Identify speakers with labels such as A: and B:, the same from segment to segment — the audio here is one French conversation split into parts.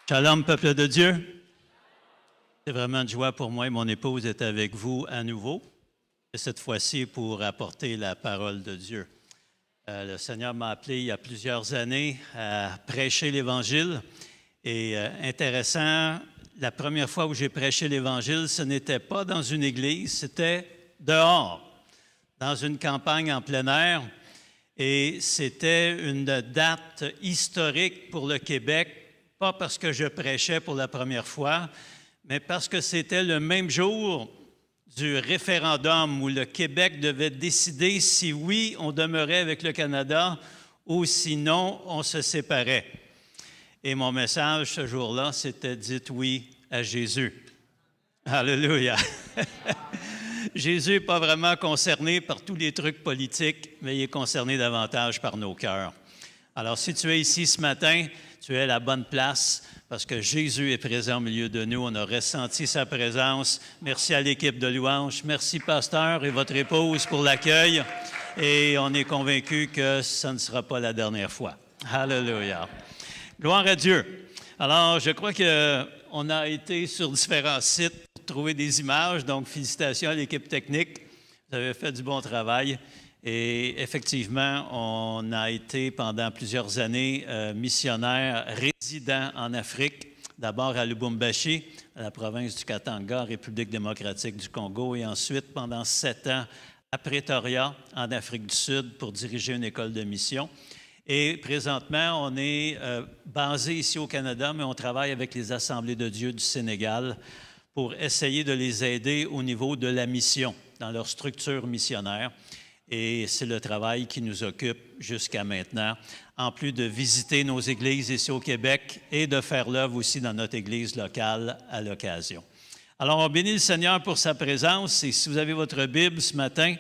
A: Shalom, peuple de Dieu. C'est vraiment une joie pour moi et mon épouse d'être avec vous à nouveau. Et cette fois-ci pour apporter la parole de Dieu. Le Seigneur m'a appelé il y a plusieurs années à prêcher l'Évangile. Et intéressant, la première fois où j'ai prêché l'Évangile, ce n'était pas dans une église, c'était dehors, dans une campagne en plein air. Et c'était une date historique pour le Québec. Pas parce que je prêchais pour la première fois, mais parce que c'était le même jour du référendum où le Québec devait décider si oui, on demeurait avec le Canada ou sinon, on se séparait. Et mon message ce jour-là, c'était « Dites oui à Jésus ». Alléluia! Jésus n'est pas vraiment concerné par tous les trucs politiques, mais il est concerné davantage par nos cœurs. Alors, si tu es ici ce matin, tu es à la bonne place parce que Jésus est présent au milieu de nous. On a ressenti sa présence. Merci à l'équipe de louange. Merci, pasteur et votre épouse pour l'accueil. Et on est convaincus que ça ne sera pas la dernière fois. Alléluia. Gloire à Dieu. Alors, je crois qu'on a été sur différents sites pour trouver des images. Donc, félicitations à l'équipe technique. Vous avez fait du bon travail. Et effectivement, on a été pendant plusieurs années missionnaires résidents en Afrique, d'abord à Lubumbashi, à la province du Katanga, République démocratique du Congo, et ensuite pendant 7 ans à Pretoria, en Afrique du Sud, pour diriger une école de mission. Et présentement, on est basé ici au Canada, mais on travaille avec les Assemblées de Dieu du Sénégal pour essayer de les aider au niveau de la mission, dans leur structure missionnaire. Et c'est le travail qui nous occupe jusqu'à maintenant, en plus de visiter nos églises ici au Québec et de faire l'œuvre aussi dans notre église locale à l'occasion. Alors, on bénit le Seigneur pour sa présence. Et si vous avez votre Bible ce matin,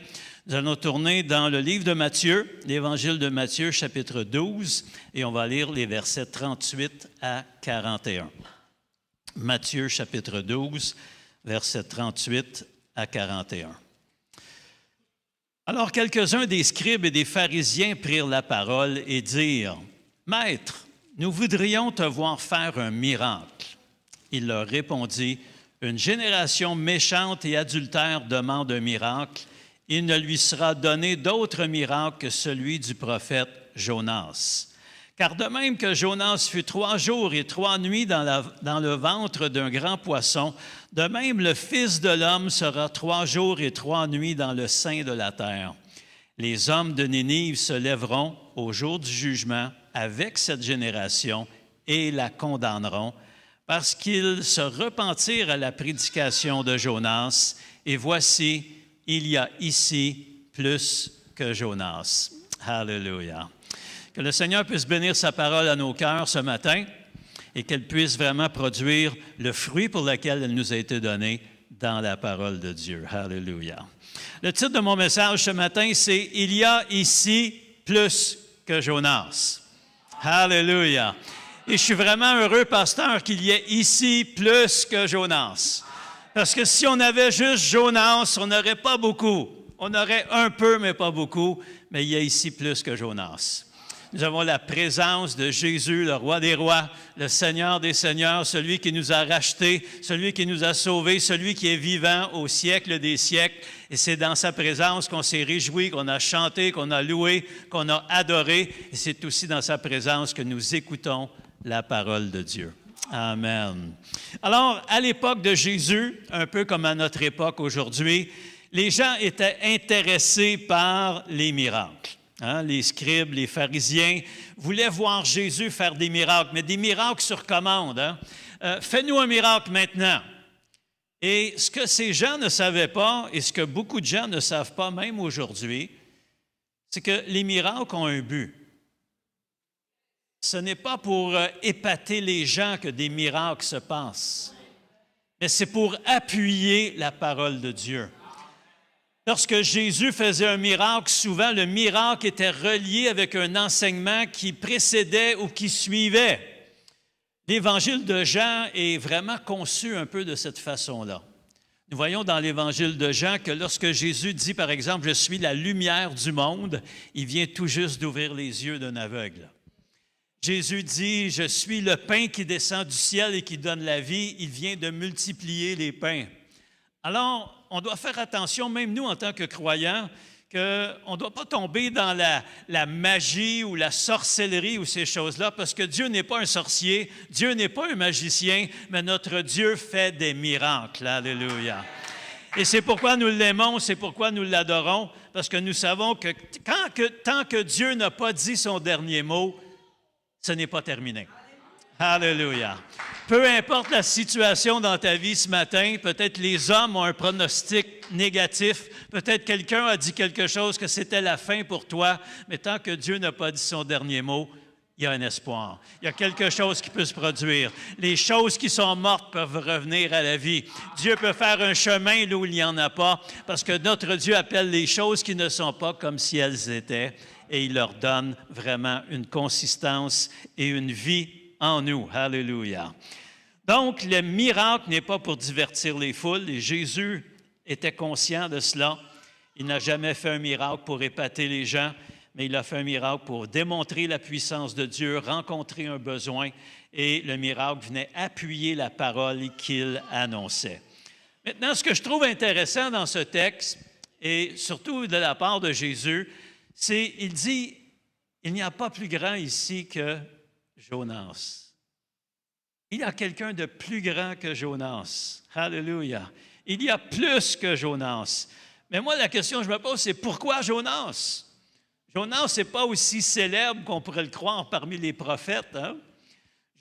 A: nous allons tourner dans le livre de Matthieu, l'Évangile de Matthieu, chapitre 12, et on va lire les versets 38 à 41. Matthieu, chapitre 12, versets 38 à 41. Alors, quelques-uns des scribes et des pharisiens prirent la parole et dirent, « Maître, nous voudrions te voir faire un miracle. » Il leur répondit, « Une génération méchante et adultère demande un miracle. Il ne lui sera donné d'autre miracle que celui du prophète Jonas. Car de même que Jonas fut 3 jours et 3 nuits dans le ventre d'un grand poisson, de même le Fils de l'homme sera 3 jours et 3 nuits dans le sein de la terre. Les hommes de Ninive se lèveront au jour du jugement avec cette génération et la condamneront, parce qu'ils se repentirent à la prédication de Jonas. Et voici, il y a ici plus que Jonas. » Alléluia. Que le Seigneur puisse bénir sa parole à nos cœurs ce matin et qu'elle puisse vraiment produire le fruit pour lequel elle nous a été donnée dans la parole de Dieu. Alléluia. Le titre de mon message ce matin, c'est « Il y a ici plus que Jonas ». Alléluia. Et je suis vraiment heureux, pasteur, qu'il y ait ici plus que Jonas. Parce que si on avait juste Jonas, on n'aurait pas beaucoup. On aurait un peu, mais pas beaucoup. Mais il y a ici plus que Jonas. Nous avons la présence de Jésus, le roi des rois, le Seigneur des seigneurs, celui qui nous a rachetés, celui qui nous a sauvés, celui qui est vivant au siècle des siècles. Et c'est dans sa présence qu'on s'est réjoui, qu'on a chanté, qu'on a loué, qu'on a adoré. Et c'est aussi dans sa présence que nous écoutons la parole de Dieu. Amen. Alors, à l'époque de Jésus, un peu comme à notre époque aujourd'hui, les gens étaient intéressés par les miracles. Hein, les scribes, les pharisiens voulaient voir Jésus faire des miracles, mais des miracles sur commande. Hein? Fais-nous un miracle maintenant. Et ce que ces gens ne savaient pas, et ce que beaucoup de gens ne savent pas même aujourd'hui, c'est que les miracles ont un but. Ce n'est pas pour épater les gens que des miracles se passent, mais c'est pour appuyer la parole de Dieu. Lorsque Jésus faisait un miracle, souvent le miracle était relié avec un enseignement qui précédait ou qui suivait. L'Évangile de Jean est vraiment conçu un peu de cette façon-là. Nous voyons dans l'Évangile de Jean que lorsque Jésus dit, par exemple, « Je suis la lumière du monde », il vient tout juste d'ouvrir les yeux d'un aveugle. Jésus dit, « Je suis le pain qui descend du ciel et qui donne la vie. » Il vient de multiplier les pains. Alors, on doit faire attention, même nous en tant que croyants, qu'on ne doit pas tomber dans la magie ou la sorcellerie ou ces choses-là, parce que Dieu n'est pas un sorcier, Dieu n'est pas un magicien, mais notre Dieu fait des miracles. Alléluia. Et c'est pourquoi nous l'aimons, c'est pourquoi nous l'adorons, parce que nous savons que tant que Dieu n'a pas dit son dernier mot, ce n'est pas terminé. Alléluia. Peu importe la situation dans ta vie ce matin, peut-être les hommes ont un pronostic négatif, peut-être quelqu'un a dit quelque chose que c'était la fin pour toi, mais tant que Dieu n'a pas dit son dernier mot, il y a un espoir. Il y a quelque chose qui peut se produire. Les choses qui sont mortes peuvent revenir à la vie. Dieu peut faire un chemin là où il n'y en a pas, parce que notre Dieu appelle les choses qui ne sont pas comme si elles étaient, et il leur donne vraiment une consistance et une vie en nous. Alléluia. Donc, le miracle n'est pas pour divertir les foules, et Jésus était conscient de cela. Il n'a jamais fait un miracle pour épater les gens, mais il a fait un miracle pour démontrer la puissance de Dieu, rencontrer un besoin, et le miracle venait appuyer la parole qu'il annonçait. Maintenant, ce que je trouve intéressant dans ce texte, et surtout de la part de Jésus, c'est qu'il dit, il n'y a pas plus grand ici que Jonas. Il y a quelqu'un de plus grand que Jonas. Alléluia. Il y a plus que Jonas. Mais moi, la question que je me pose, c'est pourquoi Jonas? Jonas n'est pas aussi célèbre qu'on pourrait le croire parmi les prophètes. Hein?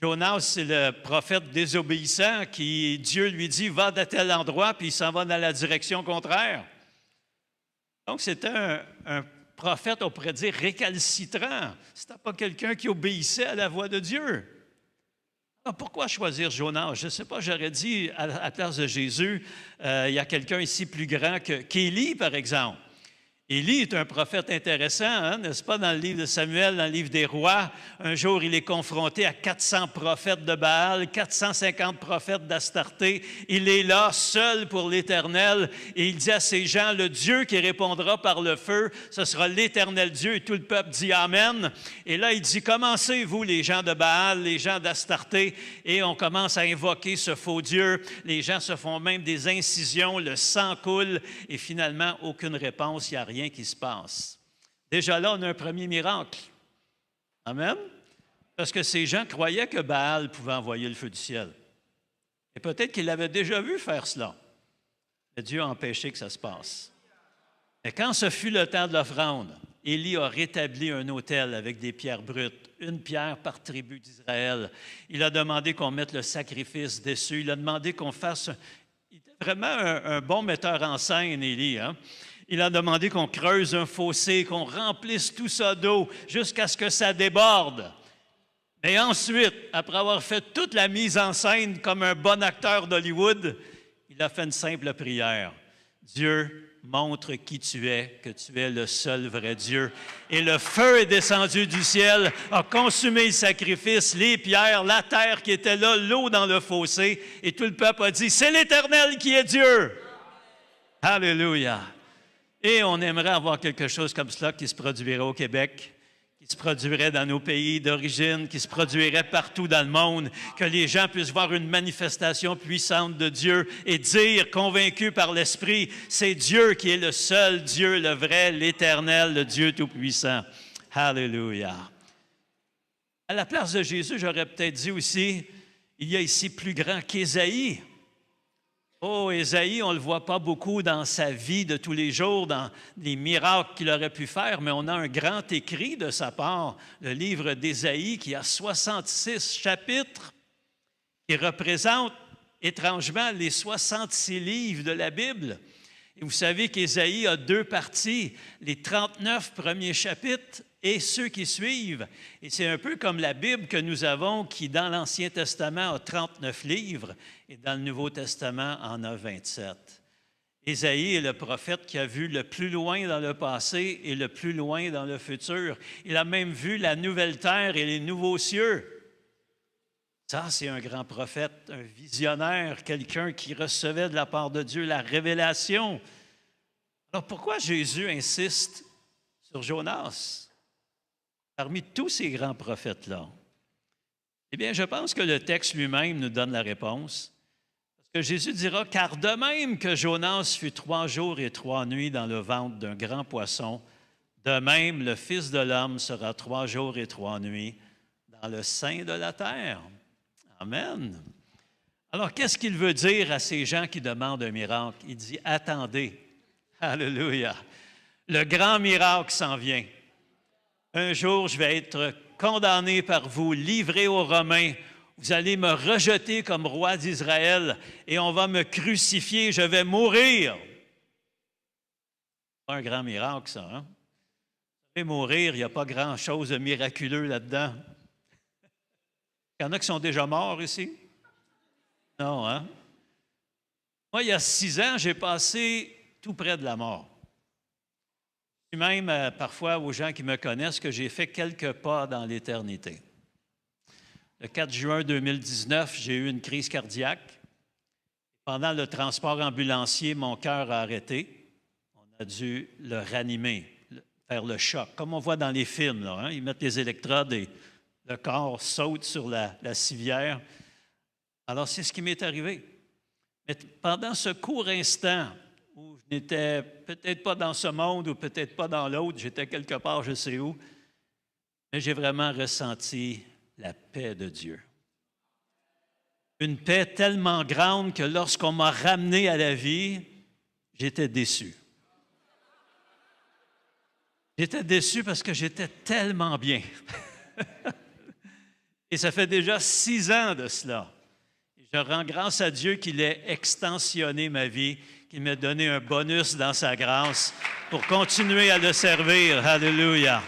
A: Jonas, c'est le prophète désobéissant qui, Dieu lui dit, va à tel endroit, puis il s'en va dans la direction contraire. Donc, c'était un prophète, on pourrait dire, récalcitrant. Ce n'était pas quelqu'un qui obéissait à la voix de Dieu. Alors, pourquoi choisir Jonas? Je ne sais pas, j'aurais dit à la place de Jésus, il y a quelqu'un ici plus grand qu'Élie, par exemple. Élie est un prophète intéressant, hein, n'est-ce pas, dans le livre de Samuel, dans le livre des rois. Un jour, il est confronté à 400 prophètes de Baal, 450 prophètes d'Astarté. Il est là, seul pour l'Éternel, et il dit à ces gens, le Dieu qui répondra par le feu, ce sera l'Éternel Dieu, et tout le peuple dit Amen. Et là, il dit, commencez, vous, les gens de Baal, les gens d'Astarté, et on commence à invoquer ce faux Dieu. Les gens se font même des incisions, le sang coule, et finalement, aucune réponse, il n'y a rien qui se passe. Déjà là, on a un premier miracle. Amen? Parce que ces gens croyaient que Baal pouvait envoyer le feu du ciel. Et peut-être qu'ils l'avaient déjà vu faire cela. Mais Dieu a empêché que ça se passe. Et quand ce fut le temps de l'offrande, Élie a rétabli un autel avec des pierres brutes, une pierre par tribu d'Israël. Il a demandé qu'on mette le sacrifice dessus. Il a demandé qu'on fasse... Il était vraiment un bon metteur en scène, Élie, hein? Il a demandé qu'on creuse un fossé, qu'on remplisse tout ça d'eau jusqu'à ce que ça déborde. Et ensuite, après avoir fait toute la mise en scène comme un bon acteur d'Hollywood, il a fait une simple prière. Dieu, montre qui tu es, que tu es le seul vrai Dieu. Et le feu est descendu du ciel, a consumé le sacrifice, les pierres, la terre qui était là, l'eau dans le fossé. Et tout le peuple a dit, c'est l'Éternel qui est Dieu. Alléluia. Et on aimerait avoir quelque chose comme cela qui se produirait au Québec, qui se produirait dans nos pays d'origine, qui se produirait partout dans le monde, que les gens puissent voir une manifestation puissante de Dieu et dire, convaincus par l'Esprit, c'est Dieu qui est le seul Dieu, le vrai, l'Éternel, le Dieu Tout-Puissant. Alléluia. À la place de Jésus, j'aurais peut-être dit aussi, il y a ici plus grand qu'Ésaïe. Oh, Ésaïe, on ne le voit pas beaucoup dans sa vie de tous les jours, dans les miracles qu'il aurait pu faire, mais on a un grand écrit de sa part, le livre d'Ésaïe, qui a 66 chapitres, qui représente étrangement les 66 livres de la Bible. Et vous savez qu'Ésaïe a deux parties, les 39 premiers chapitres et ceux qui suivent. Et c'est un peu comme la Bible que nous avons, qui dans l'Ancien Testament a 39 livres et dans le Nouveau Testament en a 27. Ésaïe est le prophète qui a vu le plus loin dans le passé et le plus loin dans le futur. Il a même vu la nouvelle terre et les nouveaux cieux. Ça, c'est un grand prophète, un visionnaire, quelqu'un qui recevait de la part de Dieu la révélation. Alors, pourquoi Jésus insiste sur Jonas? Parmi tous ces grands prophètes-là, Eh bien, je pense que le texte lui-même nous donne la réponse. Parce que Jésus dira, « Car de même que Jonas fut 3 jours et 3 nuits dans le ventre d'un grand poisson, de même le Fils de l'homme sera 3 jours et 3 nuits dans le sein de la terre. » Amen. Alors, qu'est-ce qu'il veut dire à ces gens qui demandent un miracle? Il dit, « Attendez. » Alléluia. Le grand miracle s'en vient. Un jour, je vais être condamné par vous, livré aux Romains. Vous allez me rejeter comme roi d'Israël et on va me crucifier. Je vais mourir. C'est pas un grand miracle, ça, hein? Vous savez, mourir, il n'y a pas grand-chose de miraculeux là-dedans. Il y en a qui sont déjà morts ici? Non, hein? Moi, il y a 6 ans, j'ai passé tout près de la mort. Je dis même parfois aux gens qui me connaissent que j'ai fait quelques pas dans l'éternité. Le 4 juin 2019, j'ai eu une crise cardiaque. Pendant le transport ambulancier, mon cœur a arrêté. On a dû le ranimer, faire le choc, comme on voit dans les films. Là, hein? Ils mettent les électrodes et le corps saute sur la civière. Alors, c'est ce qui m'est arrivé. Mais pendant ce court instant où je n'étais peut-être pas dans ce monde ou peut-être pas dans l'autre, j'étais quelque part, je sais où, mais j'ai vraiment ressenti la paix de Dieu. Une paix tellement grande que lorsqu'on m'a ramené à la vie, j'étais déçu. J'étais déçu parce que j'étais tellement bien. Et ça fait déjà 6 ans de cela. Je rends grâce à Dieu qu'il ait extensionné ma vie, qu'il m'ait donné un bonus dans sa grâce pour continuer à le servir. Alléluia.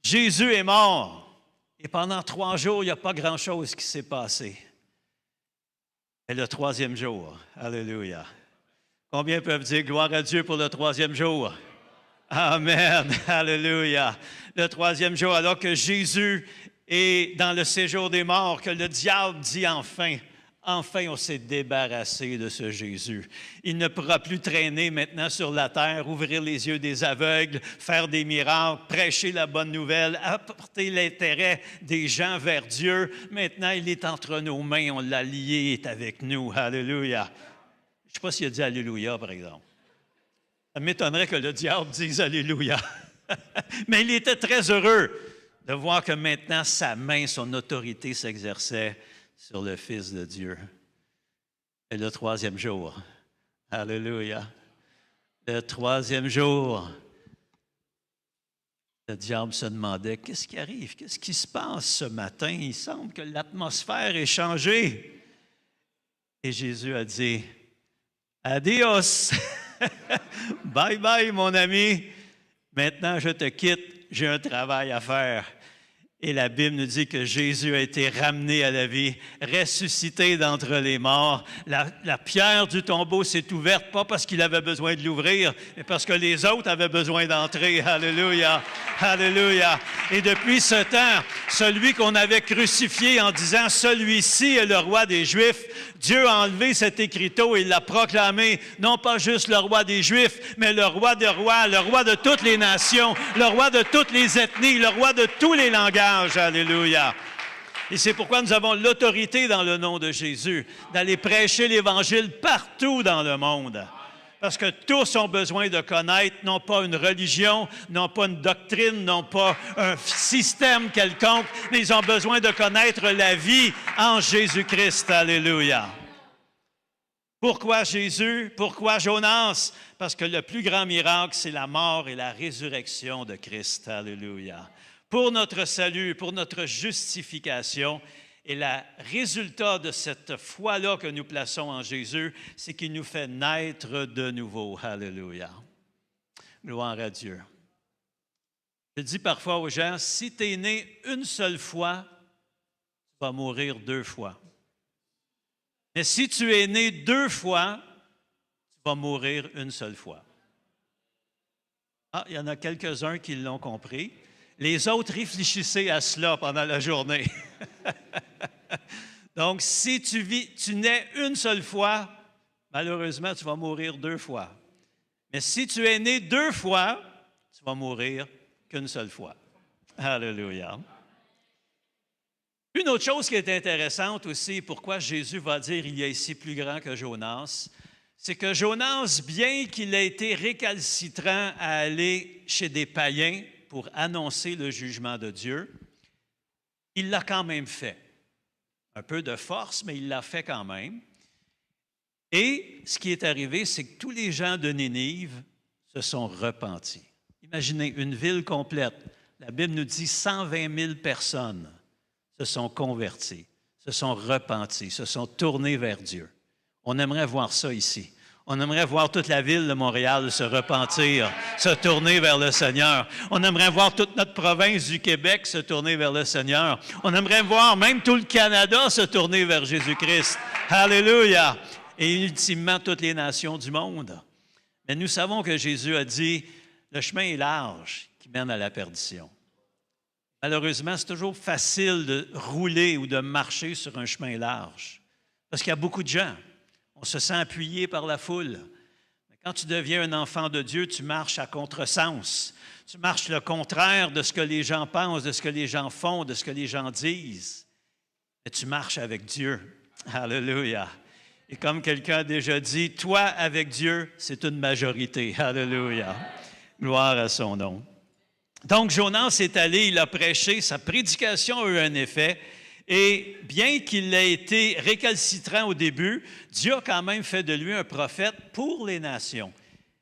A: Jésus est mort et pendant 3 jours, il n'y a pas grand-chose qui s'est passé. Et le 3e jour, alléluia. Combien peuvent dire gloire à Dieu pour le 3e jour? Amen, alléluia. Le 3e jour, alors que Jésus est dans le séjour des morts, que le diable dit enfin, on s'est débarrassé de ce Jésus. Il ne pourra plus traîner maintenant sur la terre, ouvrir les yeux des aveugles, faire des miracles, prêcher la bonne nouvelle, apporter l'intérêt des gens vers Dieu. Maintenant, il est entre nos mains, on l'a lié, il est avec nous. Alléluia. Je ne sais pas s'il a dit Alléluia, par exemple. Ça m'étonnerait que le diable dise Alléluia. Mais il était très heureux de voir que maintenant, sa main, son autorité s'exerçait sur le Fils de Dieu. Et le 3e jour, alléluia, le 3e jour, le diable se demandait, qu'est-ce qui arrive? Qu'est-ce qui se passe ce matin? Il semble que l'atmosphère ait changé. Et Jésus a dit, adios, bye bye mon ami, maintenant je te quitte, j'ai un travail à faire. Et la Bible nous dit que Jésus a été ramené à la vie, ressuscité d'entre les morts. La pierre du tombeau s'est ouverte, pas parce qu'il avait besoin de l'ouvrir, mais parce que les autres avaient besoin d'entrer. Alléluia, alléluia. Et depuis ce temps, celui qu'on avait crucifié en disant « Celui-ci est le roi des Juifs », Dieu a enlevé cet écriteau et l'a proclamé, non pas juste le roi des Juifs, mais le roi des rois, le roi de toutes les nations, le roi de toutes les ethnies, le roi de tous les langages. Alléluia. Et c'est pourquoi nous avons l'autorité dans le nom de Jésus d'aller prêcher l'Évangile partout dans le monde. Parce que tous ont besoin de connaître, non pas une religion, non pas une doctrine, non pas un système quelconque, mais ils ont besoin de connaître la vie en Jésus-Christ. Alléluia. Pourquoi Jésus? Pourquoi Jonas? Parce que le plus grand miracle, c'est la mort et la résurrection de Christ. Alléluia. Pour notre salut, pour notre justification. Et le résultat de cette foi-là que nous plaçons en Jésus, c'est qu'il nous fait naître de nouveau. Alléluia. Gloire à Dieu. Je dis parfois aux gens, si tu es né une seule fois, tu vas mourir 2 fois. Mais si tu es né 2 fois, tu vas mourir une seule fois. Ah, il y en a quelques-uns qui l'ont compris. Les autres réfléchissaient à cela pendant la journée. Donc, si tu nais une seule fois, malheureusement, tu vas mourir 2 fois. Mais si tu es né 2 fois, tu vas mourir qu'une seule fois. Alléluia. Une autre chose qui est intéressante aussi, pourquoi Jésus va dire il y a ici plus grand que Jonas, c'est que Jonas, bien qu'il ait été récalcitrant à aller chez des païens pour annoncer le jugement de Dieu, il l'a quand même fait. Un peu de force, mais il l'a fait quand même. Et ce qui est arrivé, c'est que tous les gens de Ninive se sont repentis. Imaginez une ville complète. La Bible nous dit 120 000 personnes se sont convertis, se sont repentis, se sont tournés vers Dieu. On aimerait voir ça ici. On aimerait voir toute la ville de Montréal se repentir, se tourner vers le Seigneur. On aimerait voir toute notre province du Québec se tourner vers le Seigneur. On aimerait voir même tout le Canada se tourner vers Jésus-Christ. Alléluia! Et ultimement toutes les nations du monde. Mais nous savons que Jésus a dit, le chemin est large qui mène à la perdition. Malheureusement, c'est toujours facile de rouler ou de marcher sur un chemin large parce qu'il y a beaucoup de gens. On se sent appuyé par la foule. Mais quand tu deviens un enfant de Dieu, tu marches à contresens. Tu marches le contraire de ce que les gens pensent, de ce que les gens font, de ce que les gens disent. Mais tu marches avec Dieu. Alléluia. Et comme quelqu'un a déjà dit, toi avec Dieu, c'est une majorité. Alléluia. Gloire à son nom. Donc, Jonas est allé, il a prêché, sa prédication a eu un effet. Et bien qu'il ait été récalcitrant au début, Dieu a quand même fait de lui un prophète pour les nations.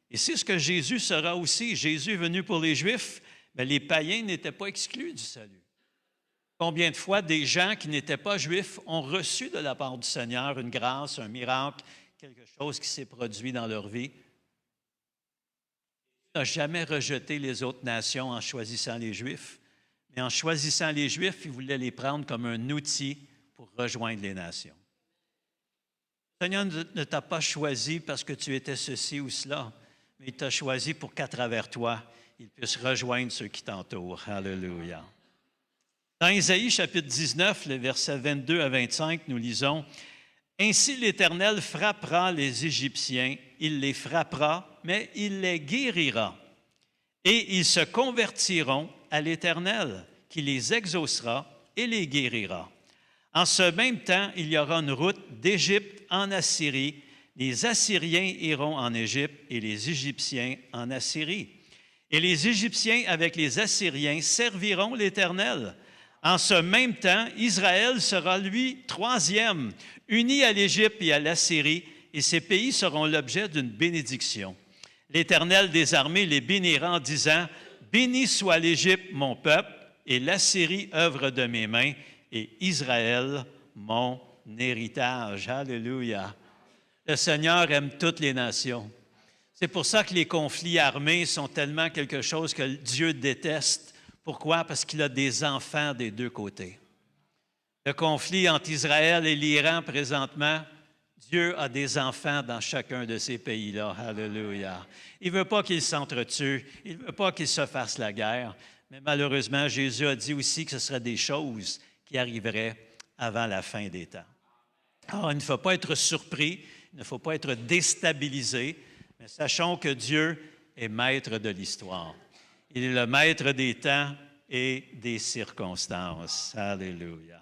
A: Et c'est ce que Jésus sera aussi. Jésus est venu pour les Juifs, mais les païens n'étaient pas exclus du salut. Combien de fois des gens qui n'étaient pas juifs ont reçu de la part du Seigneur une grâce, un miracle, quelque chose qui s'est produit dans leur vie? Il n'a jamais rejeté les autres nations en choisissant les Juifs, mais en choisissant les Juifs, il voulait les prendre comme un outil pour rejoindre les nations. Le Seigneur ne t'a pas choisi parce que tu étais ceci ou cela, mais il t'a choisi pour qu'à travers toi, il puisse rejoindre ceux qui t'entourent. Alléluia. Dans Isaïe chapitre 19, les versets 22 à 25, nous lisons « Ainsi l'Éternel frappera les Égyptiens, il les frappera, mais il les guérira. Et ils se convertiront à l'Éternel, qui les exaucera et les guérira. En ce même temps, il y aura une route d'Égypte en Assyrie. Les Assyriens iront en Égypte et les Égyptiens en Assyrie. Et les Égyptiens avec les Assyriens serviront l'Éternel. En ce même temps, Israël sera, lui, troisième, uni à l'Égypte et à l'Assyrie, et ces pays seront l'objet d'une bénédiction. L'Éternel des armées les bénira en disant, « Béni soit l'Égypte, mon peuple, et l'Assyrie, œuvre de mes mains, et Israël, mon héritage. » Alléluia. Le Seigneur aime toutes les nations. C'est pour ça que les conflits armés sont tellement quelque chose que Dieu déteste. Pourquoi? Parce qu'il a des enfants des deux côtés. Le conflit entre Israël et l'Iran présentement, Dieu a des enfants dans chacun de ces pays-là. Alléluia. Il ne veut pas qu'ils s'entretuent, il ne veut pas qu'ils se fassent la guerre, mais malheureusement, Jésus a dit aussi que ce seraient des choses qui arriveraient avant la fin des temps. Alors, il ne faut pas être surpris, il ne faut pas être déstabilisé, mais sachons que Dieu est maître de l'histoire. Il est le maître des temps et des circonstances. Alléluia.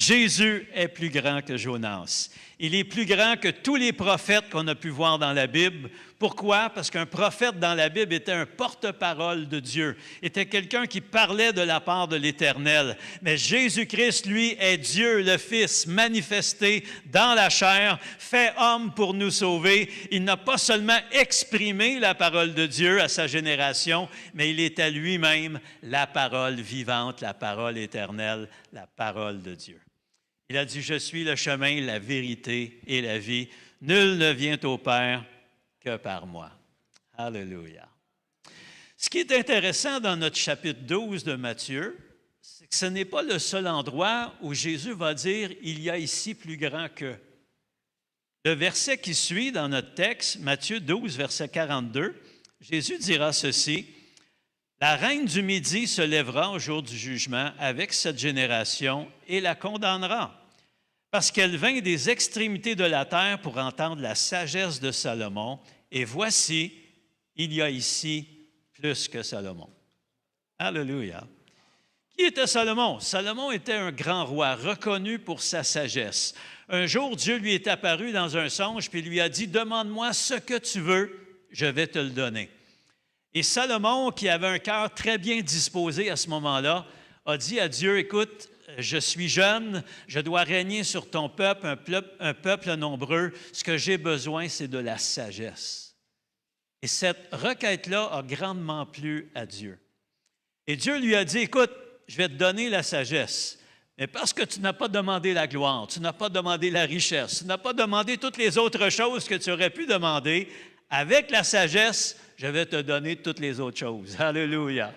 A: Jésus est plus grand que Jonas. Il est plus grand que tous les prophètes qu'on a pu voir dans la Bible. Pourquoi? Parce qu'un prophète dans la Bible était un porte-parole de Dieu, était quelqu'un qui parlait de la part de l'Éternel. Mais Jésus-Christ, lui, est Dieu, le Fils, manifesté dans la chair, fait homme pour nous sauver. Il n'a pas seulement exprimé la parole de Dieu à sa génération, mais il est à lui-même la parole vivante, la parole éternelle, la parole de Dieu. Il a dit, « Je suis le chemin, la vérité et la vie. Nul ne vient au Père que par moi. » Alléluia. Ce qui est intéressant dans notre chapitre 12 de Matthieu, c'est que ce n'est pas le seul endroit où Jésus va dire, « Il y a ici plus grand que ». Le verset qui suit dans notre texte, Matthieu 12, verset 42, Jésus dira ceci, « La reine du Midi se lèvera au jour du jugement avec cette génération et la condamnera. Parce qu'elle vint des extrémités de la terre pour entendre la sagesse de Salomon, et voici, il y a ici plus que Salomon. » Alléluia. Qui était Salomon? Salomon était un grand roi, reconnu pour sa sagesse. Un jour, Dieu lui est apparu dans un songe, puis lui a dit, « Demande-moi ce que tu veux, je vais te le donner. » Et Salomon, qui avait un cœur très bien disposé à ce moment-là, a dit à Dieu, « Écoute, je suis jeune, je dois régner sur ton peuple, un peuple nombreux. Ce que j'ai besoin, c'est de la sagesse. » Et cette requête-là a grandement plu à Dieu. Et Dieu lui a dit, « Écoute, je vais te donner la sagesse, mais parce que tu n'as pas demandé la gloire, tu n'as pas demandé la richesse, tu n'as pas demandé toutes les autres choses que tu aurais pu demander, avec la sagesse, je vais te donner toutes les autres choses. » Alléluia.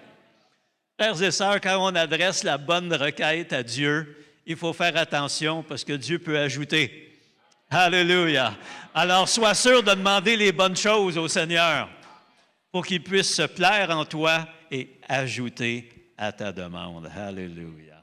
A: Frères et sœurs, quand on adresse la bonne requête à Dieu, il faut faire attention parce que Dieu peut ajouter. Alléluia. Alors, sois sûr de demander les bonnes choses au Seigneur pour qu'il puisse se plaire en toi et ajouter à ta demande. Alléluia.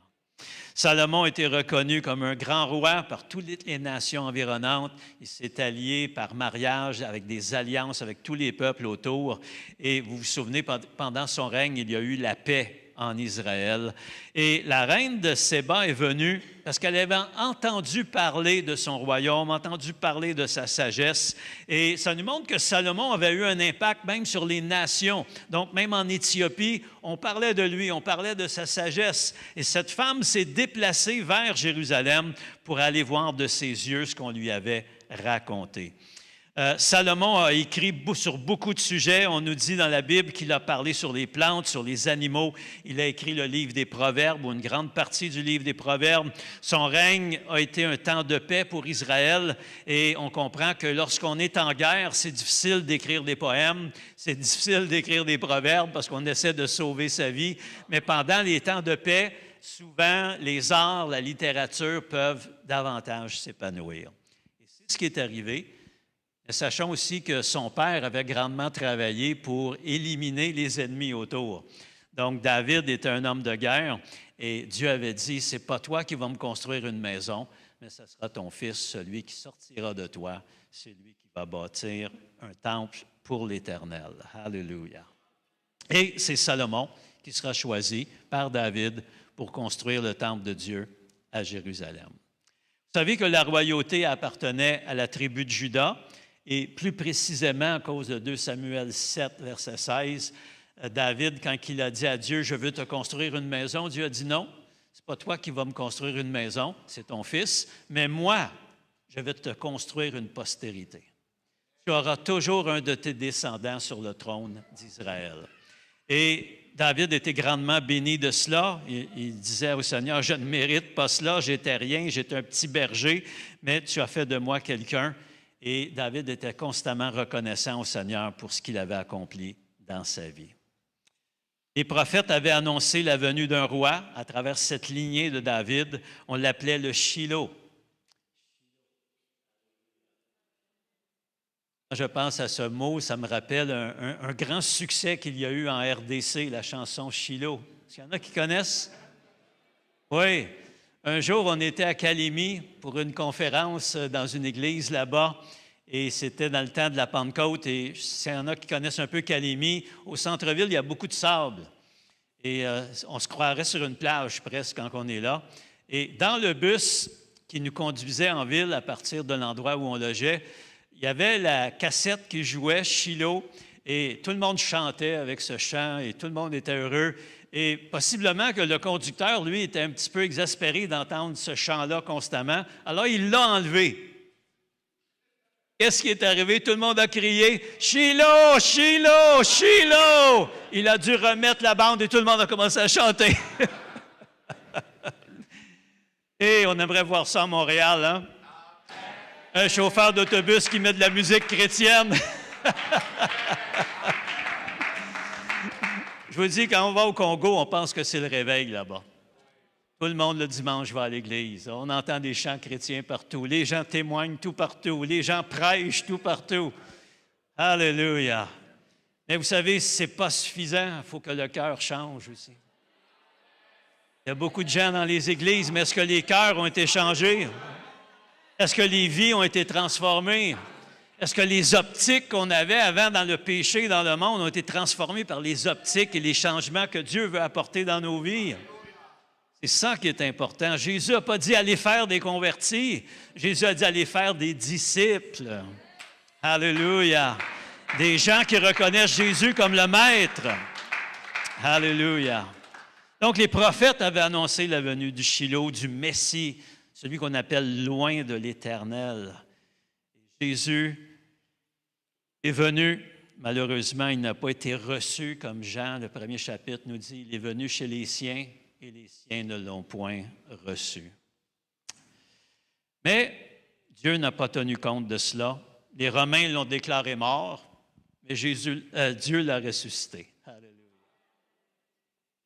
A: Salomon était reconnu comme un grand roi par toutes les nations environnantes. Il s'est allié par mariage avec des alliances avec tous les peuples autour. Et vous vous souvenez, pendant son règne, il y a eu la paix en Israël. Et la reine de Séba est venue parce qu'elle avait entendu parler de son royaume, entendu parler de sa sagesse. Et ça nous montre que Salomon avait eu un impact même sur les nations. Donc, même en Éthiopie, on parlait de lui, on parlait de sa sagesse. Et cette femme s'est déplacée vers Jérusalem pour aller voir de ses yeux ce qu'on lui avait raconté. Salomon a écrit sur beaucoup de sujets. On nous dit dans la Bible qu'il a parlé sur les plantes, sur les animaux. Il a écrit le livre des Proverbes, ou une grande partie du livre des Proverbes. Son règne a été un temps de paix pour Israël. Et on comprend que lorsqu'on est en guerre, c'est difficile d'écrire des poèmes, c'est difficile d'écrire des proverbes parce qu'on essaie de sauver sa vie. Mais pendant les temps de paix, souvent, les arts, la littérature peuvent davantage s'épanouir. Et c'est ce qui est arrivé. Sachons aussi que son père avait grandement travaillé pour éliminer les ennemis autour. Donc, David était un homme de guerre et Dieu avait dit, « C'est pas toi qui vas me construire une maison, mais ce sera ton fils, celui qui sortira de toi, c'est lui qui va bâtir un temple pour l'Éternel. » Alléluia. Et c'est Salomon qui sera choisi par David pour construire le temple de Dieu à Jérusalem. Vous savez que la royauté appartenait à la tribu de Juda. Et plus précisément, à cause de 2 Samuel 7, verset 16, David, quand il a dit à Dieu, « Je veux te construire une maison », Dieu a dit, « Non, ce n'est pas toi qui vas me construire une maison, c'est ton fils, mais moi, je vais te construire une postérité. Tu auras toujours un de tes descendants sur le trône d'Israël. » Et David était grandement béni de cela. Il disait au Seigneur, « Je ne mérite pas cela, j'étais rien, j'étais un petit berger, mais tu as fait de moi quelqu'un. » Et David était constamment reconnaissant au Seigneur pour ce qu'il avait accompli dans sa vie. Les prophètes avaient annoncé la venue d'un roi à travers cette lignée de David. On l'appelait le Shiloh. Je pense à ce mot, ça me rappelle un grand succès qu'il y a eu en RDC, la chanson Shiloh. Est-ce qu'il y en a qui connaissent? Oui. Un jour, on était à Calémie pour une conférence dans une église là-bas et c'était dans le temps de la Pentecôte. Et s'il y en a qui connaissent un peu Calémie, au centre-ville, il y a beaucoup de sable. Et on se croirait sur une plage presque quand on est là. Et dans le bus qui nous conduisait en ville à partir de l'endroit où on logeait, il y avait la cassette qui jouait, Shiloh, et tout le monde chantait avec ce chant et tout le monde était heureux. Et possiblement que le conducteur, lui, était un petit peu exaspéré d'entendre ce chant-là constamment. Alors, il l'a enlevé. Qu'est-ce qui est arrivé? Tout le monde a crié « Shiloh! Shiloh! Shiloh! » Il a dû remettre la bande et tout le monde a commencé à chanter. Et on aimerait voir ça à Montréal, hein? Un chauffeur d'autobus qui met de la musique chrétienne. Je vous dis, quand on va au Congo, on pense que c'est le réveil là-bas. Tout le monde, le dimanche, va à l'église. On entend des chants chrétiens partout. Les gens témoignent tout partout. Les gens prêchent tout partout. Alléluia. Mais vous savez, ce n'est pas suffisant. Il faut que le cœur change aussi. Il y a beaucoup de gens dans les églises, mais est-ce que les cœurs ont été changés? Est-ce que les vies ont été transformées? Est-ce que les optiques qu'on avait avant dans le péché, dans le monde, ont été transformées par les optiques et les changements que Dieu veut apporter dans nos vies? C'est ça qui est important. Jésus n'a pas dit aller faire des convertis. Jésus a dit aller faire des disciples. Alléluia. Des gens qui reconnaissent Jésus comme le Maître. Alléluia. Donc, les prophètes avaient annoncé la venue du Shiloh, du Messie, celui qu'on appelle loin de l'Éternel. Jésus est venu. Malheureusement, il n'a pas été reçu comme Jean, le premier chapitre, nous dit. Il est venu chez les siens et les siens ne l'ont point reçu. Mais Dieu n'a pas tenu compte de cela. Les Romains l'ont déclaré mort, mais Dieu l'a ressuscité. Alléluia.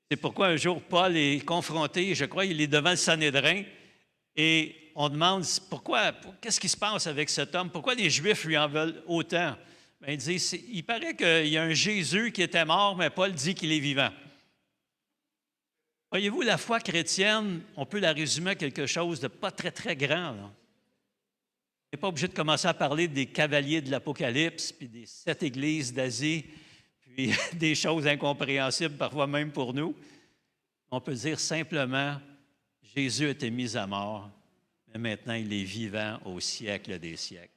A: C'est pourquoi un jour, Paul est confronté, je crois, il est devant le Sanhédrin, et on demande qu'est-ce qui se passe avec cet homme? Pourquoi les Juifs lui en veulent autant? Bien, il dit, il paraît qu'il y a un Jésus qui était mort, mais Paul dit qu'il est vivant. Voyez-vous, la foi chrétienne, on peut la résumer à quelque chose de pas très, très grand. Là. On n'est pas obligé de commencer à parler des cavaliers de l'Apocalypse, puis des 7 églises d'Asie, puis des choses incompréhensibles parfois même pour nous. On peut dire simplement, Jésus a été mis à mort, mais maintenant il est vivant au siècle des siècles.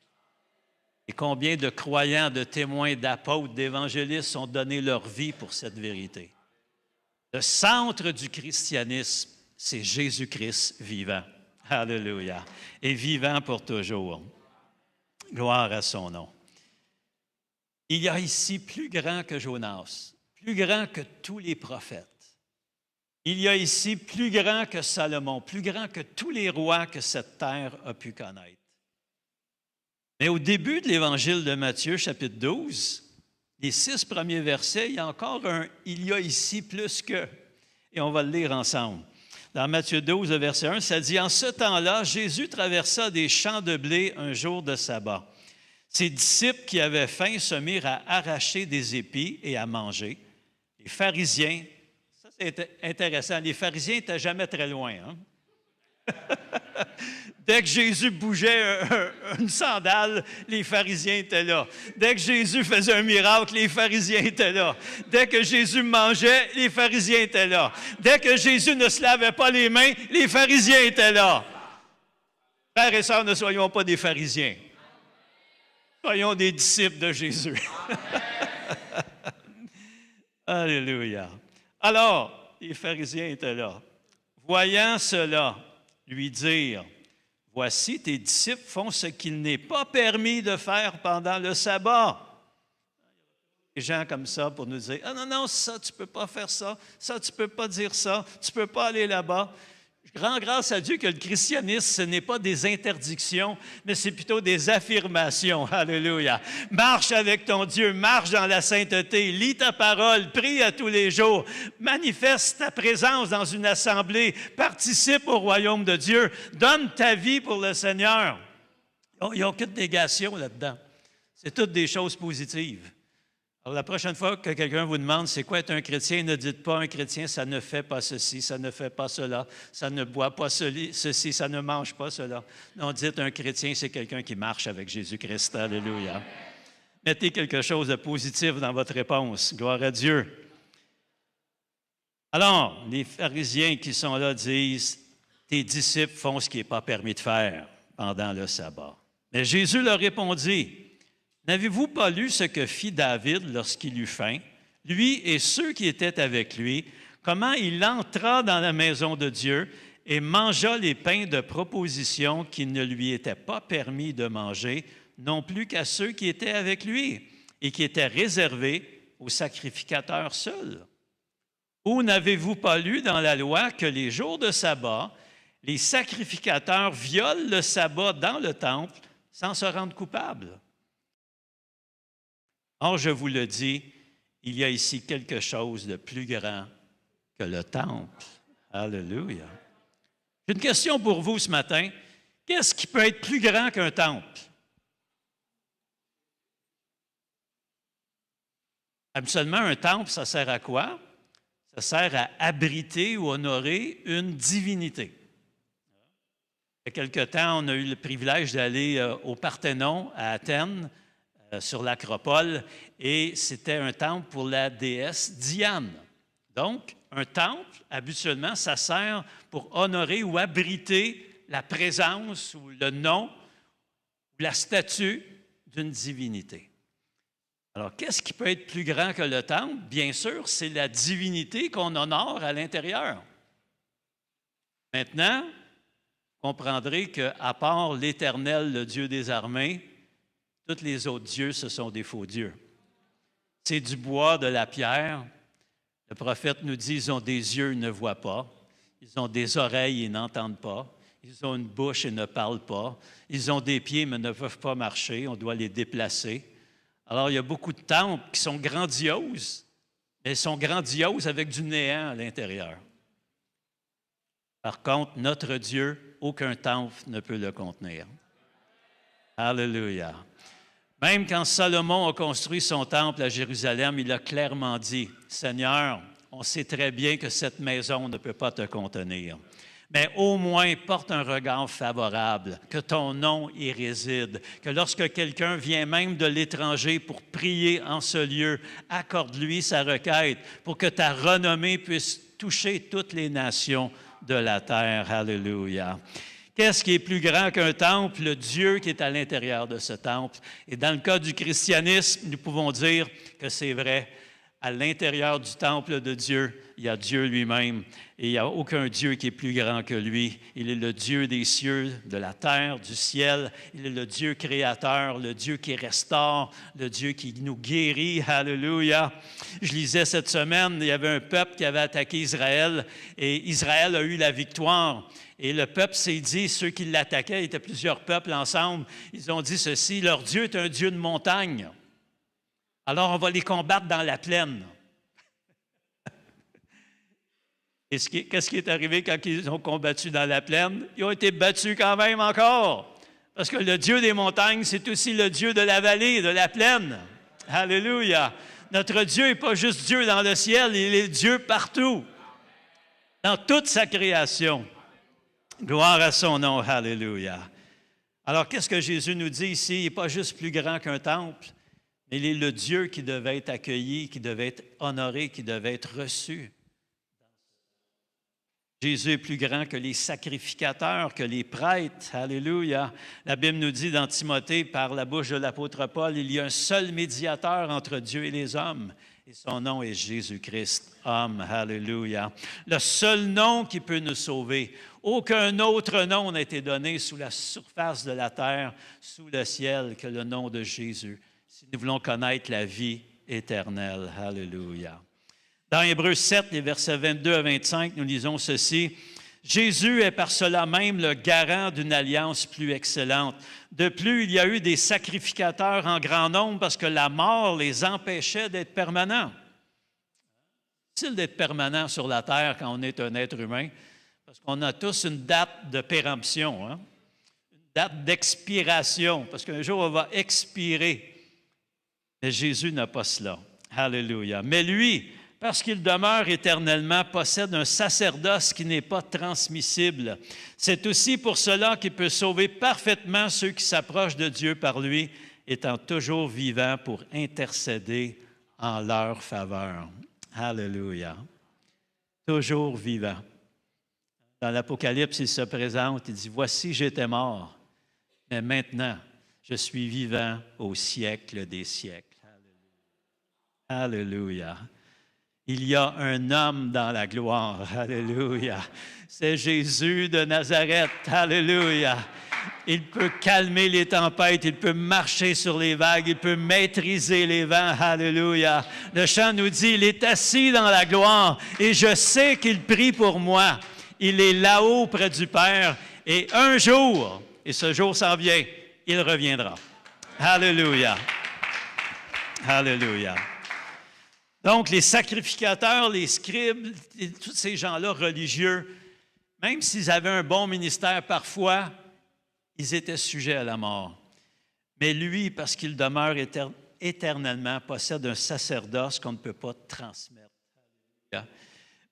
A: Et combien de croyants, de témoins, d'apôtres, d'évangélistes ont donné leur vie pour cette vérité? Le centre du christianisme, c'est Jésus-Christ vivant. Alléluia. Et vivant pour toujours. Gloire à son nom. Il y a ici plus grand que Jonas, plus grand que tous les prophètes. Il y a ici plus grand que Salomon, plus grand que tous les rois que cette terre a pu connaître. Mais au début de l'Évangile de Matthieu, chapitre 12, les 6 premiers versets, il y a encore un « il y a ici plus que ». Et on va le lire ensemble. Dans Matthieu 12, verset 1, ça dit « En ce temps-là, Jésus traversa des champs de blé un jour de sabbat. Ses disciples qui avaient faim se mirent à arracher des épis et à manger. Les pharisiens, ça c'est intéressant, les pharisiens n'étaient jamais très loin. Hein? Dès que Jésus bougeait une sandale, les pharisiens étaient là. Dès que Jésus faisait un miracle, les pharisiens étaient là. Dès que Jésus mangeait, les pharisiens étaient là. Dès que Jésus ne se lavait pas les mains, les pharisiens étaient là. Frères et sœurs, ne soyons pas des pharisiens. Soyons des disciples de Jésus. Alléluia. Alors, les pharisiens étaient là. Voyant cela, lui dire, « Voici, tes disciples font ce qu'il n'est pas permis de faire pendant le sabbat. » Des gens comme ça pour nous dire, « Ah non, non, ça, tu ne peux pas faire ça. Ça, tu ne peux pas dire ça. Tu ne peux pas aller là-bas. » Je rends grâce à Dieu que le christianisme, ce n'est pas des interdictions, mais c'est plutôt des affirmations. Alléluia. Marche avec ton Dieu, marche dans la sainteté, lis ta parole, prie à tous les jours, manifeste ta présence dans une assemblée, participe au royaume de Dieu, donne ta vie pour le Seigneur. Il n'y a aucune négation là-dedans. C'est toutes des choses positives. Alors, la prochaine fois que quelqu'un vous demande c'est quoi être un chrétien, ne dites pas un chrétien, ça ne fait pas ceci, ça ne fait pas cela, ça ne boit pas ceci, ça ne mange pas cela. Non, dites un chrétien, c'est quelqu'un qui marche avec Jésus-Christ. Alléluia. Mettez quelque chose de positif dans votre réponse. Gloire à Dieu. Alors, les pharisiens qui sont là disent, tes disciples font ce qui n'est pas permis de faire pendant le sabbat. Mais Jésus leur répondit, n'avez-vous pas lu ce que fit David lorsqu'il eut faim, lui et ceux qui étaient avec lui, comment il entra dans la maison de Dieu et mangea les pains de proposition qui ne lui étaient pas permis de manger, non plus qu'à ceux qui étaient avec lui et qui étaient réservés aux sacrificateurs seuls? Ou n'avez-vous pas lu dans la loi que les jours de sabbat, les sacrificateurs violent le sabbat dans le temple sans se rendre coupables? Or, je vous le dis, il y a ici quelque chose de plus grand que le temple. Alléluia. J'ai une question pour vous ce matin. Qu'est-ce qui peut être plus grand qu'un temple? Habituellement, un temple, ça sert à quoi? Ça sert à abriter ou honorer une divinité. Il y a quelque temps, on a eu le privilège d'aller au Parthénon, à Athènes, sur l'Acropole, et c'était un temple pour la déesse Diane. Donc, un temple, habituellement, ça sert pour honorer ou abriter la présence ou le nom ou la statue d'une divinité. Alors, qu'est-ce qui peut être plus grand que le temple? Bien sûr, c'est la divinité qu'on honore à l'intérieur. Maintenant, vous comprendrez qu'à part l'Éternel, le Dieu des armées, tous les autres dieux, ce sont des faux dieux. C'est du bois, de la pierre. Le prophète nous dit, ils ont des yeux, ils ne voient pas. Ils ont des oreilles, ils n'entendent pas. Ils ont une bouche et ne parlent pas. Ils ont des pieds, mais ne peuvent pas marcher. On doit les déplacer. Alors, il y a beaucoup de temples qui sont grandioses, mais ils sont grandioses avec du néant à l'intérieur. Par contre, notre Dieu, aucun temple ne peut le contenir. Alléluia. Même quand Salomon a construit son temple à Jérusalem, il a clairement dit, « Seigneur, on sait très bien que cette maison ne peut pas te contenir. Mais au moins, porte un regard favorable, que ton nom y réside, que lorsque quelqu'un vient même de l'étranger pour prier en ce lieu, accorde-lui sa requête pour que ta renommée puisse toucher toutes les nations de la terre. » Alléluia. Qu'est-ce qui est plus grand qu'un temple? Le Dieu qui est à l'intérieur de ce temple. Et dans le cas du christianisme, nous pouvons dire que c'est vrai. À l'intérieur du temple de Dieu, il y a Dieu lui-même. Et il n'y a aucun Dieu qui est plus grand que lui. Il est le Dieu des cieux, de la terre, du ciel. Il est le Dieu créateur, le Dieu qui restaure, le Dieu qui nous guérit. Alléluia. Je lisais cette semaine, il y avait un peuple qui avait attaqué Israël et Israël a eu la victoire. Et le peuple s'est dit, ceux qui l'attaquaient, il y était plusieurs peuples ensemble, ils ont dit ceci, leur Dieu est un Dieu de montagne. Alors on va les combattre dans la plaine. Et qu'est-ce qui est arrivé quand ils ont combattu dans la plaine? Ils ont été battus quand même encore. Parce que le Dieu des montagnes, c'est aussi le Dieu de la vallée, de la plaine. Alléluia. Notre Dieu n'est pas juste Dieu dans le ciel, il est Dieu partout, dans toute sa création. Gloire à son nom, alléluia. Alors, qu'est-ce que Jésus nous dit ici? Il n'est pas juste plus grand qu'un temple, mais il est le Dieu qui devait être accueilli, qui devait être honoré, qui devait être reçu. Jésus est plus grand que les sacrificateurs, que les prêtres. Alléluia. La Bible nous dit dans Timothée, par la bouche de l'apôtre Paul, il y a un seul médiateur entre Dieu et les hommes. Et son nom est Jésus-Christ, homme. Alléluia. Le seul nom qui peut nous sauver. Aucun autre nom n'a été donné sous la surface de la terre, sous le ciel, que le nom de Jésus. Si nous voulons connaître la vie éternelle. Alléluia. Dans Hébreux 7, les versets 22 à 25, nous lisons ceci. « Jésus est par cela même le garant d'une alliance plus excellente. De plus, il y a eu des sacrificateurs en grand nombre parce que la mort les empêchait d'être permanents. » C'est difficile d'être permanent sur la terre quand on est un être humain, parce qu'on a tous une date de péremption, hein? Une date d'expiration, parce qu'un jour on va expirer. Mais Jésus n'a pas cela. Alléluia. Mais lui, parce qu'il demeure éternellement, possède un sacerdoce qui n'est pas transmissible. C'est aussi pour cela qu'il peut sauver parfaitement ceux qui s'approchent de Dieu par lui, étant toujours vivant pour intercéder en leur faveur. Alléluia. Toujours vivant. Dans l'Apocalypse, il se présente, il dit, « Voici, j'étais mort, mais maintenant, je suis vivant au siècle des siècles. » Alléluia. Il y a un homme dans la gloire. Alléluia. C'est Jésus de Nazareth. Alléluia. Il peut calmer les tempêtes, il peut marcher sur les vagues, il peut maîtriser les vents. Alléluia. Le chant nous dit, il est assis dans la gloire et je sais qu'il prie pour moi. Il est là-haut près du Père et un jour, et ce jour s'en vient, il reviendra. Alléluia. Alléluia. Donc, les sacrificateurs, les scribes, tous ces gens-là religieux, même s'ils avaient un bon ministère parfois, ils étaient sujets à la mort. Mais lui, parce qu'il demeure éternellement, possède un sacerdoce qu'on ne peut pas transmettre.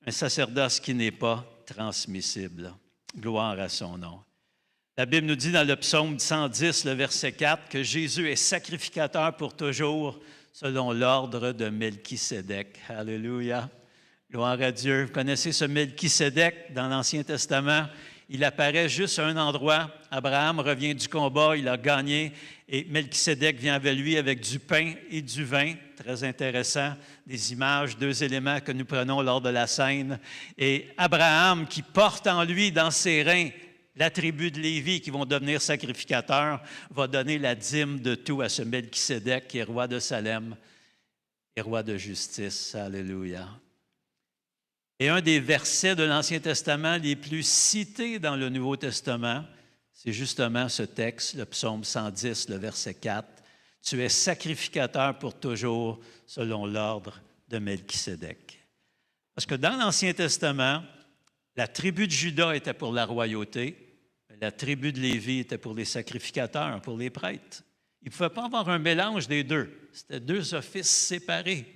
A: Un sacerdoce qui n'est pas transmissible. Gloire à son nom. La Bible nous dit dans le psaume 110, le verset 4, que Jésus est sacrificateur pour toujours, selon l'ordre de Melchisédek. Alléluia. Gloire à Dieu. Vous connaissez ce Melchisédek dans l'Ancien Testament? Il apparaît juste à un endroit. Abraham revient du combat, il a gagné, et Melchisédek vient avec lui avec du pain et du vin. Très intéressant, des images, deux éléments que nous prenons lors de la scène. Et Abraham, qui porte en lui, dans ses reins, la tribu de Lévi, qui vont devenir sacrificateurs, va donner la dîme de tout à ce Melchisédek, qui est roi de Salem et roi de justice. Alléluia. Et un des versets de l'Ancien Testament les plus cités dans le Nouveau Testament, c'est justement ce texte, le psaume 110, le verset 4. « Tu es sacrificateur pour toujours, selon l'ordre de Melchisédek. » Parce que dans l'Ancien Testament, la tribu de Juda était pour la royauté, la tribu de Lévi était pour les sacrificateurs, pour les prêtres. Il ne pouvait pas avoir un mélange des deux. C'était deux offices séparés.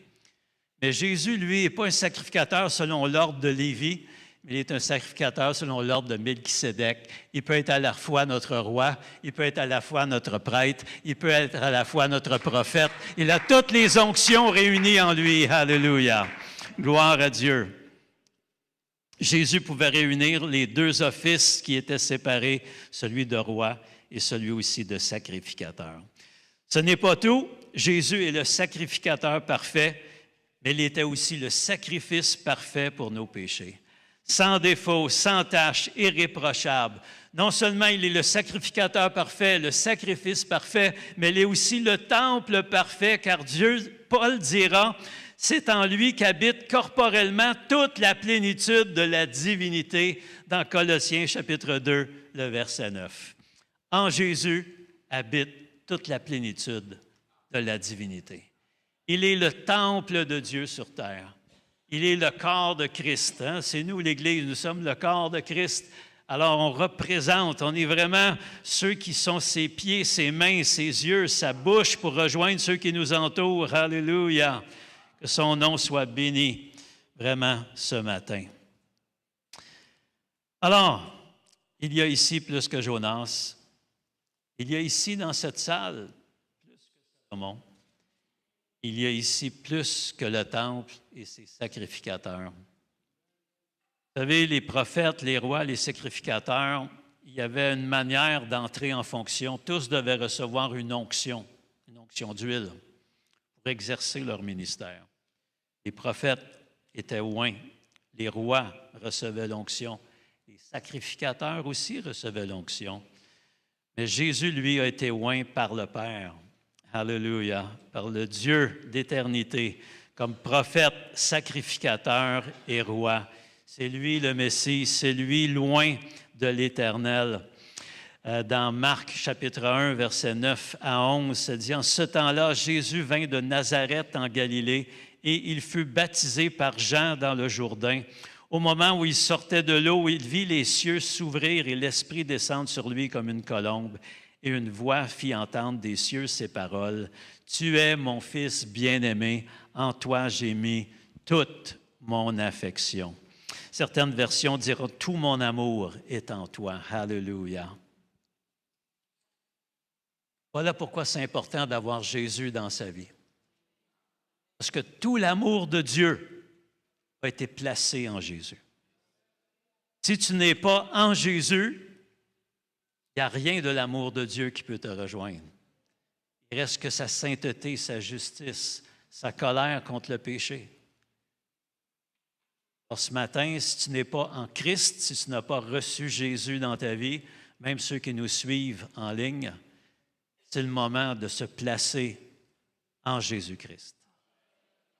A: Mais Jésus, lui, n'est pas un sacrificateur selon l'ordre de Lévi, mais il est un sacrificateur selon l'ordre de Melchisédek. Il peut être à la fois notre roi, il peut être à la fois notre prêtre, il peut être à la fois notre prophète. Il a toutes les onctions réunies en lui. Alléluia. Gloire à Dieu. Jésus pouvait réunir les deux offices qui étaient séparés, celui de roi et celui aussi de sacrificateur. Ce n'est pas tout. Jésus est le sacrificateur parfait, mais il était aussi le sacrifice parfait pour nos péchés. Sans défaut, sans tache, irréprochable. Non seulement il est le sacrificateur parfait, le sacrifice parfait, mais il est aussi le temple parfait, car Dieu, Paul dira, c'est en lui qu'habite corporellement toute la plénitude de la divinité, dans Colossiens chapitre 2, le verset 9. En Jésus habite toute la plénitude de la divinité. Il est le temple de Dieu sur terre. Il est le corps de Christ. Hein? C'est nous, l'Église, nous sommes le corps de Christ. Alors, on représente, on est vraiment ceux qui sont ses pieds, ses mains, ses yeux, sa bouche pour rejoindre ceux qui nous entourent. Alléluia! Que son nom soit béni vraiment ce matin. Alors, il y a ici plus que Jonas. Il y a ici dans cette salle plus que Salomon. Il y a ici plus que le temple et ses sacrificateurs. Vous savez, les prophètes, les rois, les sacrificateurs, il y avait une manière d'entrer en fonction. Tous devaient recevoir une onction d'huile pour exercer leur ministère. Les prophètes étaient oints, les rois recevaient l'onction, les sacrificateurs aussi recevaient l'onction. Mais Jésus, lui, a été oint par le Père. Alléluia, par le Dieu d'éternité, comme prophète, sacrificateur et roi. C'est lui le Messie, c'est lui loin de l'Éternel. Dans Marc chapitre 1, versets 9 à 11, ça dit « En ce temps-là, Jésus vint de Nazareth en Galilée et il fut baptisé par Jean dans le Jourdain. Au moment où il sortait de l'eau, il vit les cieux s'ouvrir et l'Esprit descendre sur lui comme une colombe. Et une voix fit entendre des cieux ces paroles. « Tu es mon Fils bien-aimé, en toi j'ai mis toute mon affection. » Certaines versions diront « Tout mon amour est en toi. » Alléluia. Voilà pourquoi c'est important d'avoir Jésus dans sa vie. Parce que tout l'amour de Dieu a été placé en Jésus. Si tu n'es pas en Jésus, il n'y a rien de l'amour de Dieu qui peut te rejoindre. Il reste que sa sainteté, sa justice, sa colère contre le péché. Alors ce matin, si tu n'es pas en Christ, si tu n'as pas reçu Jésus dans ta vie, même ceux qui nous suivent en ligne, c'est le moment de se placer en Jésus-Christ,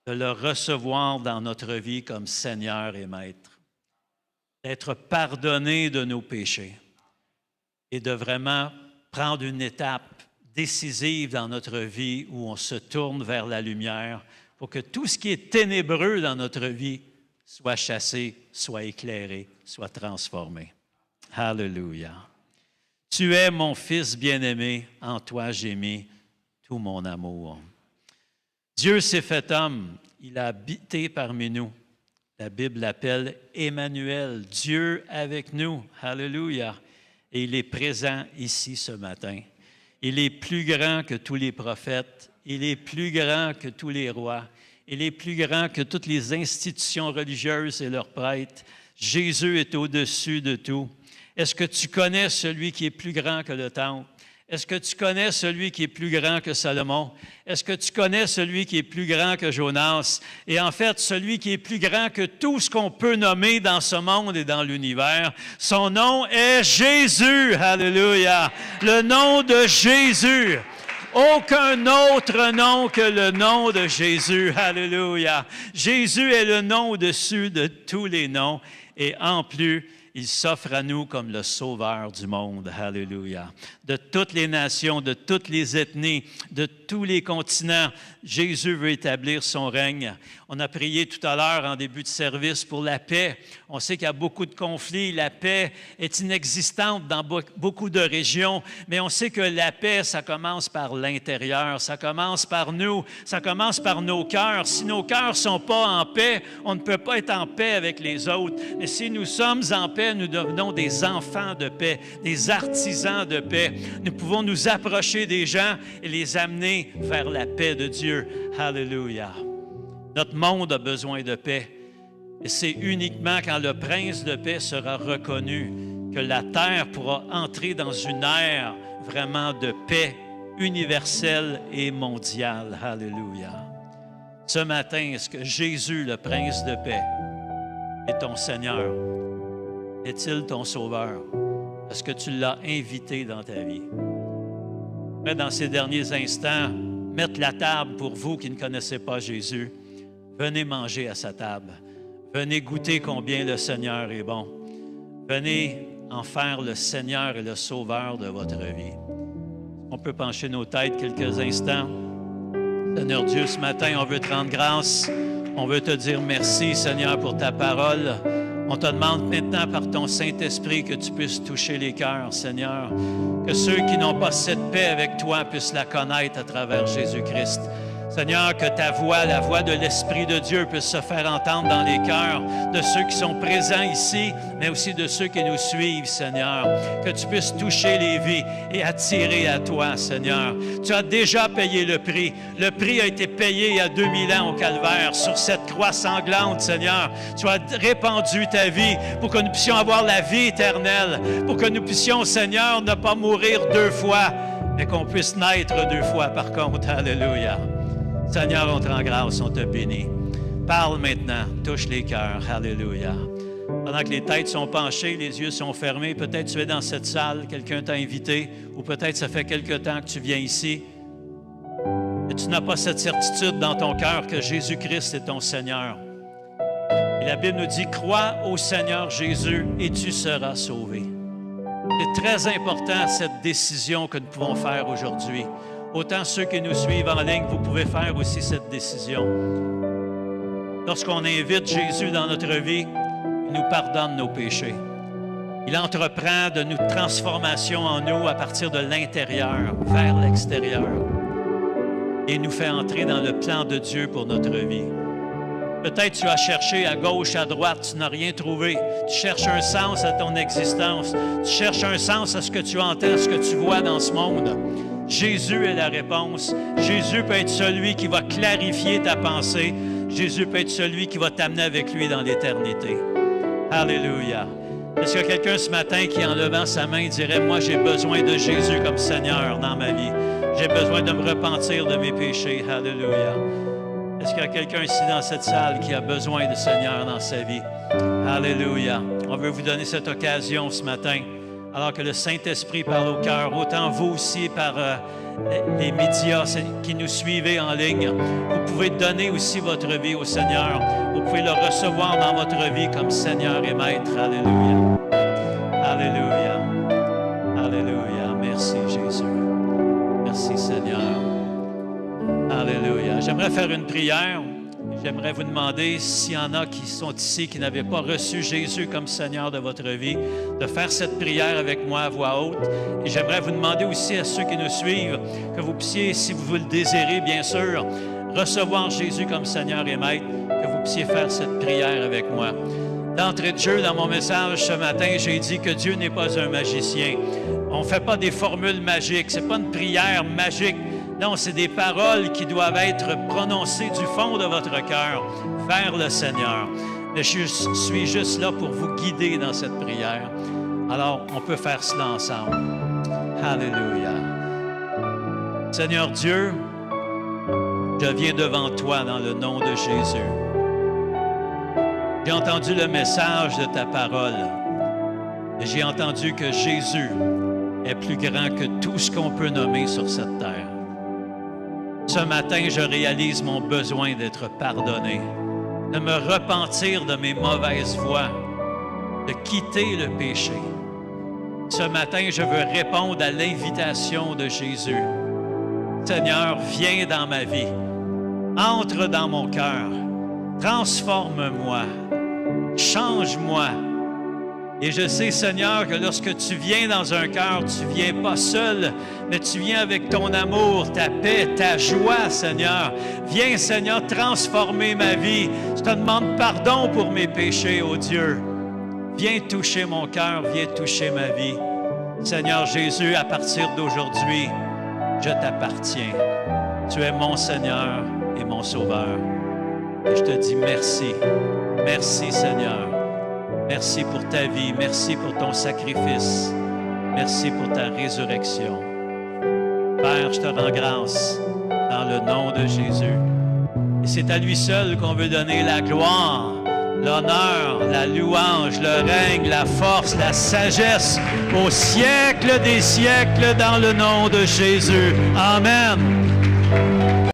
A: de le recevoir dans notre vie comme Seigneur et Maître, d'être pardonné de nos péchés et de vraiment prendre une étape décisive dans notre vie où on se tourne vers la lumière pour que tout ce qui est ténébreux dans notre vie soit chassé, soit éclairé, soit transformé. Alléluia. Tu es mon Fils bien-aimé, en toi j'ai mis tout mon amour. Dieu s'est fait homme, il a habité parmi nous. La Bible l'appelle Emmanuel, Dieu avec nous. Alléluia. Et il est présent ici ce matin. Il est plus grand que tous les prophètes, il est plus grand que tous les rois, Il est plus grand que toutes les institutions religieuses et leurs prêtres. Jésus est au-dessus de tout. Est-ce que tu connais celui qui est plus grand que le temple? Est-ce que tu connais celui qui est plus grand que Salomon? Est-ce que tu connais celui qui est plus grand que Jonas? Et en fait, celui qui est plus grand que tout ce qu'on peut nommer dans ce monde et dans l'univers, son nom est Jésus. Alléluia! Le nom de Jésus. Aucun autre nom que le nom de Jésus. Alléluia! Jésus est le nom au-dessus de tous les noms. Et en plus, il s'offre à nous comme le sauveur du monde. Alléluia. De toutes les nations, de toutes les ethnies, de tous les continents, Jésus veut établir son règne. On a prié tout à l'heure en début de service pour la paix. On sait qu'il y a beaucoup de conflits. La paix est inexistante dans beaucoup de régions, mais on sait que la paix, ça commence par l'intérieur, ça commence par nous, ça commence par nos cœurs. Si nos cœurs ne sont pas en paix, on ne peut pas être en paix avec les autres. Mais si nous sommes en paix, nous devenons des enfants de paix, des artisans de paix. Nous pouvons nous approcher des gens et les amener vers la paix de Dieu. Alléluia. Notre monde a besoin de paix. Et c'est uniquement quand le prince de paix sera reconnu que la terre pourra entrer dans une ère vraiment de paix universelle et mondiale. Alléluia. Ce matin, est-ce que Jésus, le prince de paix, est ton Seigneur? Est-il ton Sauveur? Est-ce que tu l'as invité dans ta vie? Mais dans ces derniers instants, mettre la table pour vous qui ne connaissez pas Jésus. Venez manger à sa table. Venez goûter combien le Seigneur est bon. Venez en faire le Seigneur et le Sauveur de votre vie. On peut pencher nos têtes quelques instants. Seigneur Dieu, ce matin, on veut te rendre grâce. On veut te dire merci, Seigneur, pour ta parole. On te demande maintenant par ton Saint-Esprit que tu puisses toucher les cœurs, Seigneur. Que ceux qui n'ont pas cette paix avec toi puissent la connaître à travers Jésus-Christ. Seigneur, que ta voix, la voix de l'Esprit de Dieu puisse se faire entendre dans les cœurs de ceux qui sont présents ici, mais aussi de ceux qui nous suivent, Seigneur. Que tu puisses toucher les vies et attirer à toi, Seigneur. Tu as déjà payé le prix. Le prix a été payé il y a 2000 ans au Calvaire, sur cette croix sanglante, Seigneur. Tu as répandu ta vie pour que nous puissions avoir la vie éternelle, pour que nous puissions, Seigneur, ne pas mourir deux fois, mais qu'on puisse naître deux fois, par contre. Alléluia. Seigneur, on te rend grâce, on te bénit. Parle maintenant, touche les cœurs. Alléluia. Pendant que les têtes sont penchées, les yeux sont fermés, peut-être tu es dans cette salle, quelqu'un t'a invité, ou peut-être ça fait quelque temps que tu viens ici, et tu n'as pas cette certitude dans ton cœur que Jésus-Christ est ton Seigneur. Et la Bible nous dit, crois au Seigneur Jésus et tu seras sauvé. C'est très important cette décision que nous pouvons faire aujourd'hui. Autant ceux qui nous suivent en ligne, vous pouvez faire aussi cette décision. Lorsqu'on invite Jésus dans notre vie, il nous pardonne nos péchés. Il entreprend de notre transformation en nous à partir de l'intérieur vers l'extérieur. Et nous fait entrer dans le plan de Dieu pour notre vie. Peut-être tu as cherché à gauche, à droite, tu n'as rien trouvé. Tu cherches un sens à ton existence. Tu cherches un sens à ce que tu entends, ce que tu vois dans ce monde. Jésus est la réponse. Jésus peut être celui qui va clarifier ta pensée. Jésus peut être celui qui va t'amener avec lui dans l'éternité. Alléluia. Est-ce qu'il y a quelqu'un ce matin qui, en levant sa main, dirait, moi, j'ai besoin de Jésus comme Seigneur dans ma vie. J'ai besoin de me repentir de mes péchés. Alléluia. Est-ce qu'il y a quelqu'un ici dans cette salle qui a besoin du Seigneur dans sa vie? Alléluia. On veut vous donner cette occasion ce matin, alors que le Saint-Esprit parle au cœur, autant vous aussi par les médias qui nous suivez en ligne. Vous pouvez donner aussi votre vie au Seigneur. Vous pouvez le recevoir dans votre vie comme Seigneur et Maître. Alléluia. Alléluia. Alléluia. Merci Jésus. Merci Seigneur. Alléluia. J'aimerais faire une prière. J'aimerais vous demander s'il y en a qui sont ici, qui n'avaient pas reçu Jésus comme Seigneur de votre vie, de faire cette prière avec moi à voix haute. Et j'aimerais vous demander aussi à ceux qui nous suivent que vous puissiez, si vous le désirez, bien sûr, recevoir Jésus comme Seigneur et Maître, que vous puissiez faire cette prière avec moi. D'entrée de jeu, dans mon message ce matin, j'ai dit que Dieu n'est pas un magicien. On ne fait pas des formules magiques. Ce n'est pas une prière magique. Non, c'est des paroles qui doivent être prononcées du fond de votre cœur vers le Seigneur. Mais je suis juste là pour vous guider dans cette prière. Alors, on peut faire cela ensemble. Alléluia. Seigneur Dieu, je viens devant toi dans le nom de Jésus. J'ai entendu le message de ta parole. Et j'ai entendu que Jésus est plus grand que tout ce qu'on peut nommer sur cette terre. Ce matin, je réalise mon besoin d'être pardonné, de me repentir de mes mauvaises voies, de quitter le péché. Ce matin, je veux répondre à l'invitation de Jésus. Seigneur, viens dans ma vie, entre dans mon cœur, transforme-moi, change-moi. Et je sais, Seigneur, que lorsque tu viens dans un cœur, tu ne viens pas seul, mais tu viens avec ton amour, ta paix, ta joie, Seigneur. Viens, Seigneur, transformer ma vie. Je te demande pardon pour mes péchés, ô Dieu. Viens toucher mon cœur, viens toucher ma vie. Seigneur Jésus, à partir d'aujourd'hui, je t'appartiens. Tu es mon Seigneur et mon Sauveur. Et je te dis merci. Merci, Seigneur. Merci pour ta vie. Merci pour ton sacrifice. Merci pour ta résurrection. Père, je te rends grâce dans le nom de Jésus. Et c'est à lui seul qu'on veut donner la gloire, l'honneur, la louange, le règne, la force, la sagesse au siècle des siècles dans le nom de Jésus. Amen.